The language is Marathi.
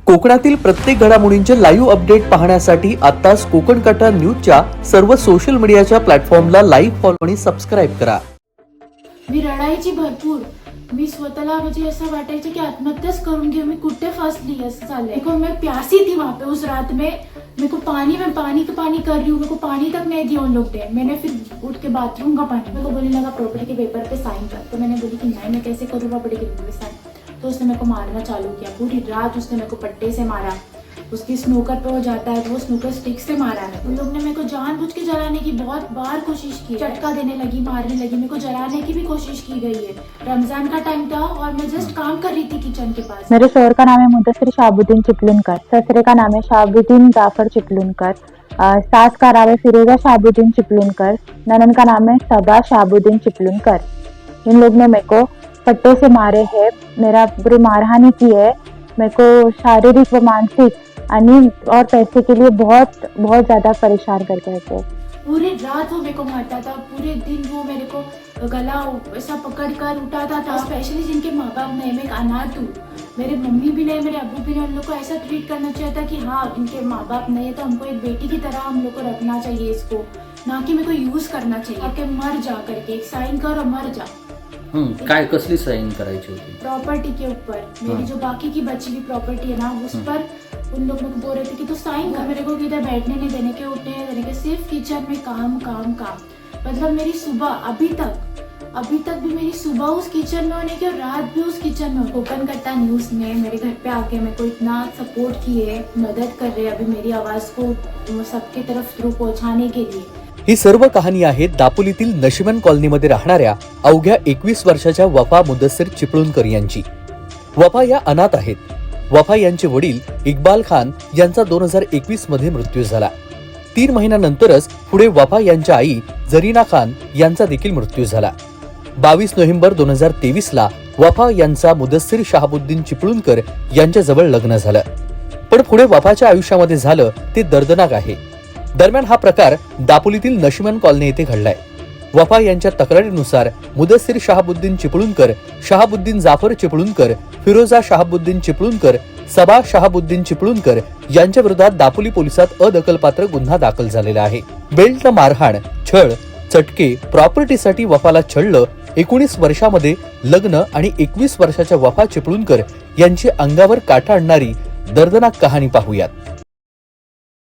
कोकणातील प्रत्येक घडामोडींचे लाईव्ह अपडेट पाहण्यासाठी आताच कोकण कटा न्यूजच्या सर्व सोशल मीडियाच्या प्लॅटफॉर्मला लाईक, फॉलो आणि सबस्क्राईब करा. मी रडायची भरपूर. मी स्वतःला म्हणजे असं वाटायचं की आत्महत्याच करून घेऊ, मी कुठे फंसली असं झालंय. देखो मैं प्यासी थी वहाँ पे उस रात में. मेरे को पानी कर रही हूँ, मेरे को पानी तक नहीं दिया उन लोग ने. मैंने फिर उठ के बाथरूम का पानी, मेरे को बोलने लगा प्रॉपर्टी के पेपर पे साइन कर. तो मैंने बोली कि नहीं, मैं कैसे करूँ प्रॉपर्टी के पेपर पे साइन. तो उसने मेरे को मारना चालू किया. पूरी रात उसने मेरे को पट्टे से मारा. उसकी स्नूकर पे हो जाता है तो वो स्नूकर स्टिक से मारा है. उन लोग ने मेरे को जानबूझ के जलाने की बहुत बार कोशिश की. झटका देने लगी, मारने लगी. मेरे को जलाने की भी कोशिश की गई है. रमजान का टाइम था और मैं जस्ट काम कर रही थी किचन के पास. मेरे शोहर का नाम है मुदस्सिर शहाबुद्दीन चिपलूनकर, ससुरे का नाम है शहाबुद्दीन जाफर चिपलूनकर, सास का नाम है फिरोजा शहाबुद्दीन चिपलूनकर, ननद का नाम है सबा शहाबुद्दीन चिपलूनकर. इन लोग ने मेरे को पट्टे से मारे हैं, मेरा पूरी मारहानी की है. मेरे को शारीरिक व मानसिक और पैसे के लिए बहुत बहुत ज्यादा परेशान करके रखे. पूरी रात वो मेरे को मारता था. पूरे दिन वो मेरे को गला ऐसा पकड़ कर उठाता था. स्पेशली जिनके माँ बाप नहीं, मैं एक अनाथ हूँ. मेरे मम्मी भी नहीं, मेरे अब्बू भी नहीं. उन लोग को ऐसा ट्रीट करना चाहिए था कि हाँ, इनके माँ बाप नहीं है तो हमको एक बेटी की तरह हम लोग को रखना चाहिए इसको, ना कि मेरे को यूज करना चाहिए. आके मर जा करके एक साइन कर और मर जा. काय कसली साइन करायची होती? प्रॉपर्टी के ऊपर, मेरी जो बाकी की बची हुई प्रॉपर्टी है ना उस पर उन लोग मेरे को बोल रहे थे कि तू साइन कर. मेरे को किधर बैठने नहीं देने के, उठने नहीं देने के, सिर्फ किचन में काम काम काम. मतलब मेरी सुबह अभी तक भी मेरी सुबह उस किचन में होने की और रात भी उस किचन में. कोकण कट्टा न्यूज ने मेरे घर पे आके मेरे को इतना सपोर्ट किए, मदद कर रहे अभी मेरी आवाज को सबके तरफ थ्रू पहुंचाने के लिए. ही सर्व कहाणी आहे दापोलीतील नशिमन कॉलनीमध्ये राहणाऱ्या अवघ्या 21 वर्षाच्या वफा मुदस्सिर चिपळूणकर यांची. वफा या अनाथ आहेत. वफा यांचे वडील इक्बाल खान यांचा 2021 मध्ये मृत्यू झाला. 3 महिन्यानंतरच पुढे वफा यांच्या आई जरीना खान यांचा देखील मृत्यू झाला. 22 नोव्हेंबर 2023 ला वफा यांचा मुदस्सिर शहाबुद्दीन चिपळूणकर यांच्याजवळ लग्न झालं. पण पुढे वफाच्या आयुष्यामध्ये झालं ते दर्दनाक आहे. दरम्यान हा प्रकार दापोलीतील नशिमन कॉलनी येथे घडलाय. वफा यांच्या तक्रारीनुसार मुदस्सिर शहाबुद्दीन चिपळूणकर, शहाबुद्दीन जाफर चिपळूणकर, फिरोजा शहाबुद्दीन चिपळूणकर, सबा शहाबुद्दीन चिपळूणकर यांच्या विरोधात दापोली पोलिसात अदखलपात्र गुन्हा दाखल झालेला आहे. बेल्ट मारहाण, छळ, चटके, प्रॉपर्टीसाठी वफाला छळलं. 19 वर्षामध्ये लग्न आणि 21 वर्षाच्या वफा चिपळूणकर यांची अंगावर काटा आणणारी दर्दनाक कहाणी पाहूयात.